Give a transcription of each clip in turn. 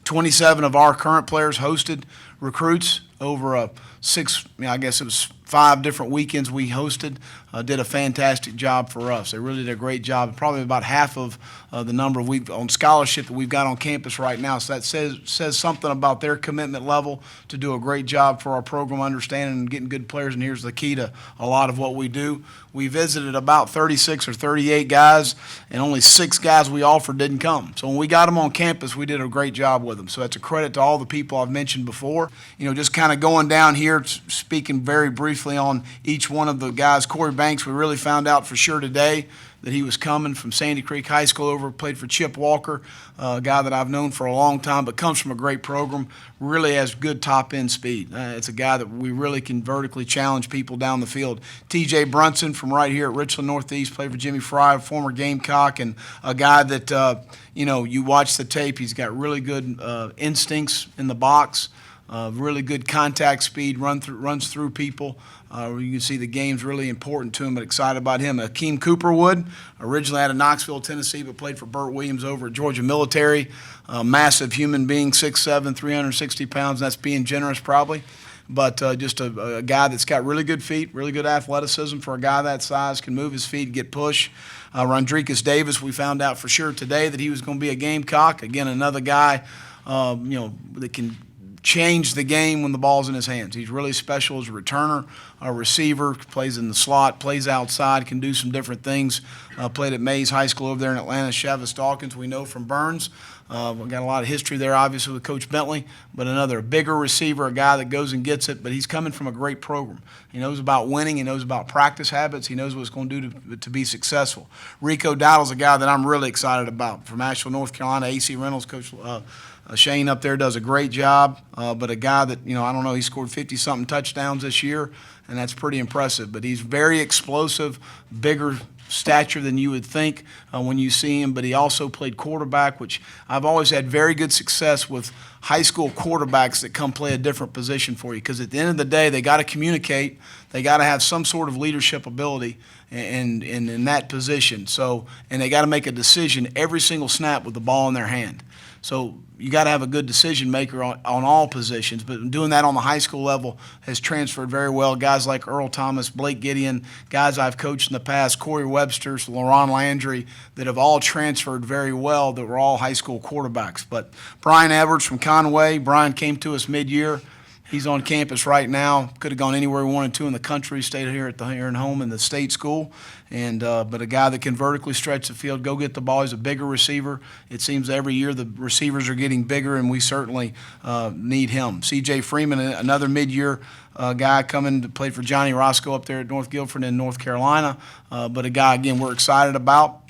27 of our current players hosted recruits over I guess it was 5 different weekends we hosted. Did a fantastic job for us. They really did a great job. Probably about half of the number on scholarship that we've got on campus right now. So that says something about their commitment level to do a great job for our program, understanding and getting good players. And here's the key to a lot of what we do. We visited about 36 or 38 guys, and only 6 guys we offered didn't come. So when we got them on campus, we did a great job with them. So that's a credit to all the people I've mentioned before. Just kind of going down here, speaking very briefly on each one of the guys. Corey Banks, we really found out for sure today that he was coming from Sandy Creek High School played for Chip Walker, a guy that I've known for a long time, but comes from a great program, really has good top-end speed. It's a guy that we really can vertically challenge people down the field. TJ Brunson from right here at Richland Northeast, played for Jimmy Fry, former Gamecock, and a guy that, you watch the tape, he's got really good instincts in the box. Really good contact speed, runs through people. You can see the game's really important to him, but excited about him. Akeem Cooperwood, originally out of Knoxville, Tennessee, but played for Burt Williams over at Georgia Military. Massive human being, 6'7", 360 pounds. That's being generous probably. But just a guy that's got really good feet, really good athleticism for a guy that size, can move his feet, get push. Rondricus Davis, we found out for sure today that he was going to be a Gamecock. Again, another guy, that can change the game when the ball's in his hands. He's really special as a returner, a receiver, plays in the slot, plays outside, can do some different things. Played at Mays High School over there in Atlanta. Chavis Dawkins, we know from Burns. We've got a lot of history there, obviously, with Coach Bentley, but another bigger receiver, a guy that goes and gets it, but he's coming from a great program. He knows about winning. He knows about practice habits. He knows what it's going to do to be successful. Rico Dowdle's a guy that I'm really excited about from Asheville, North Carolina. AC Reynolds, Coach Shane up there does a great job, but a guy that, I don't know, he scored 50-something touchdowns this year, and that's pretty impressive. But he's very explosive, bigger stature than you would think when you see him, but he also played quarterback, which I've always had very good success with high school quarterbacks that come play a different position for you, because at the end of the day, they got to communicate, they got to have some sort of leadership ability in that position. So, and they got to make a decision every single snap with the ball in their hand. So you got to have a good decision maker on all positions, but doing that on the high school level has transferred very well. Guys like Earl Thomas, Blake Gideon, guys I've coached in the past, Corey Webster, LaRon Landry, that have all transferred very well, that were all high school quarterbacks. But Brian Edwards from Conway, Brian came to us mid-year. He's on campus right now. Could have gone anywhere he wanted to in the country. Stayed here here at home in the state school, and but a guy that can vertically stretch the field, go get the ball. He's a bigger receiver. It seems every year the receivers are getting bigger, and we certainly need him. C.J. Freeman, another mid-year guy coming to play for Johnny Roscoe up there at North Guilford in North Carolina, but a guy again we're excited about.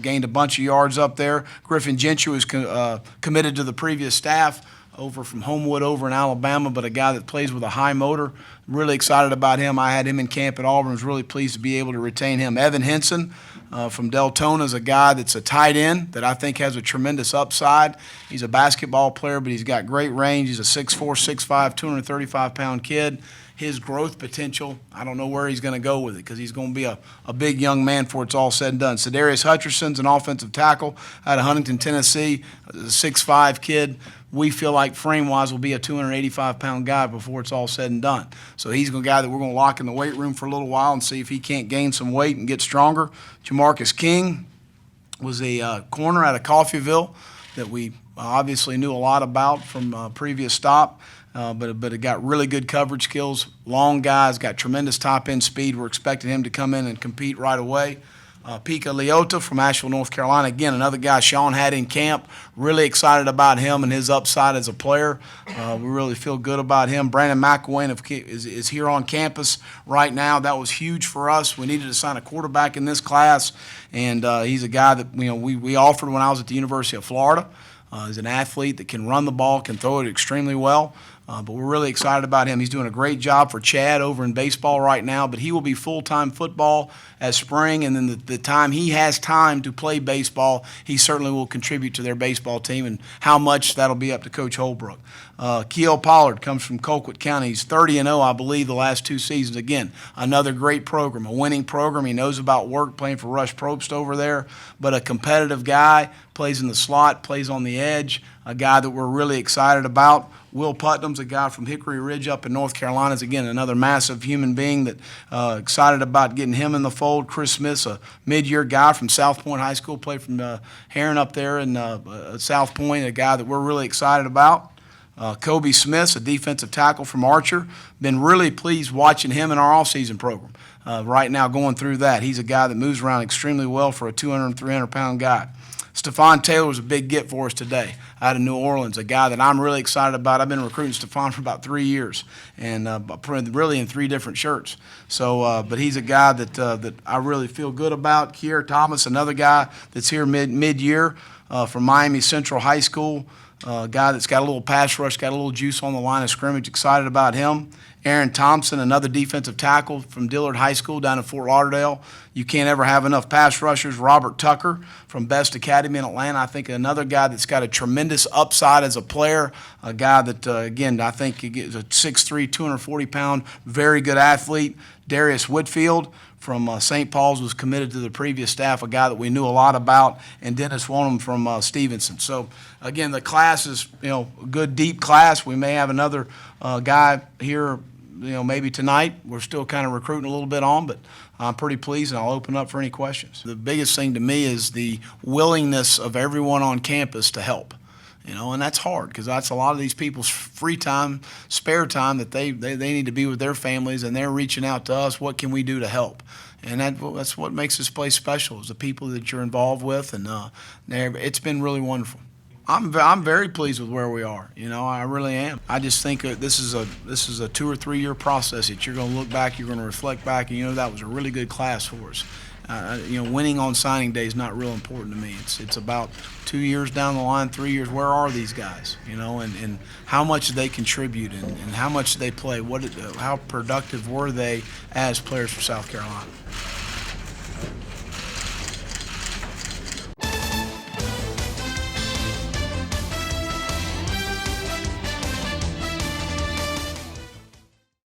Gained a bunch of yards up there. Griffin Gentry was committed to the previous staff over from Homewood over in Alabama, but a guy that plays with a high motor. Really excited about him. I had him in camp at Auburn. Was really pleased to be able to retain him. Evan Henson from Deltona is a guy that's a tight end that I think has a tremendous upside. He's a basketball player, but he's got great range. He's a 6'4", 6'5", 235-pound kid. His growth potential, I don't know where he's going to go with it, because he's going to be a big young man before it's all said and done. Darius Hutcherson's an offensive tackle out of Huntington, Tennessee, a 6'5" kid. We feel like frame-wise will be a 285-pound guy before it's all said and done. So he's a guy that we're going to lock in the weight room for a little while and see if he can't gain some weight and get stronger. Jamarcus King was a corner out of Coffeyville that we obviously knew a lot about from a previous stop. But it got really good coverage skills. Long guys, got tremendous top-end speed. We're expecting him to come in and compete right away. Pika Leota from Asheville, North Carolina. Again, another guy Sean had in camp. Really excited about him and his upside as a player. We really feel good about him. Brandon McElwain is here on campus right now. That was huge for us. We needed to sign a quarterback in this class, and he's a guy that we offered when I was at the University of Florida. He's an athlete that can run the ball, can throw it extremely well. But we're really excited about him. He's doing a great job for Chad over in baseball right now, but he will be full-time football as spring, and then the time he has time to play baseball, he certainly will contribute to their baseball team, and how much, that'll be up to Coach Holbrook. Kiel Pollard comes from Colquitt County. He's 30-0, I believe, the last 2 seasons. Again, another great program, a winning program. He knows about work, playing for Rush Probst over there, but a competitive guy, plays in the slot, plays on the edge. a guy that we're really excited about. Will Putnam's a guy from Hickory Ridge up in North Carolina. Is again another massive human being that excited about getting him in the fold. Chris Smith's a mid-year guy from South Point High School, played from Heron up there in South Point, a guy that we're really excited about. Kobe Smith's a defensive tackle from Archer. Been really pleased watching him in our off-season program. Right now going through that. He's a guy that moves around extremely well for a 200 and 300-pound guy. Stephon Taylor was a big get for us today out of New Orleans, a guy that I'm really excited about. I've been recruiting Stephon for about 3 years, and really in 3 different shirts. So, but he's a guy that I really feel good about. Kier Thomas, another guy that's here mid-year from Miami Central High School, a guy that's got a little pass rush, got a little juice on the line of scrimmage. Excited about him. Aaron Thompson, another defensive tackle from Dillard High School down in Fort Lauderdale. You can't ever have enough pass rushers. Robert Tucker from Best Academy in Atlanta. I think another guy that's got a tremendous upside as a player, a guy that, again, I think is a 6'3", 240-pound, very good athlete. Darius Whitfield from St. Paul's was committed to the previous staff, a guy that we knew a lot about, and Dennis Wonham from Stevenson. So, again, the class is, a good, deep class. We may have another guy here, maybe tonight. We're still kind of recruiting a little bit on, but I'm pretty pleased, and I'll open up for any questions. The biggest thing to me is the willingness of everyone on campus to help. And that's hard because that's a lot of these people's free time, spare time that they need to be with their families, and they're reaching out to us. What can we do to help? And that's what makes this place special is the people that you're involved with, and it's been really wonderful. I'm very pleased with where we are. I really am. I just think this is a 2 or 3 year process that you're going to look back, you're going to reflect back, and that was a really good class for us. Winning on signing day is not real important to me. It's about 2 years down the line, 3 years. Where are these guys? And how much do they contribute, and how much do they play? How productive were they as players for South Carolina?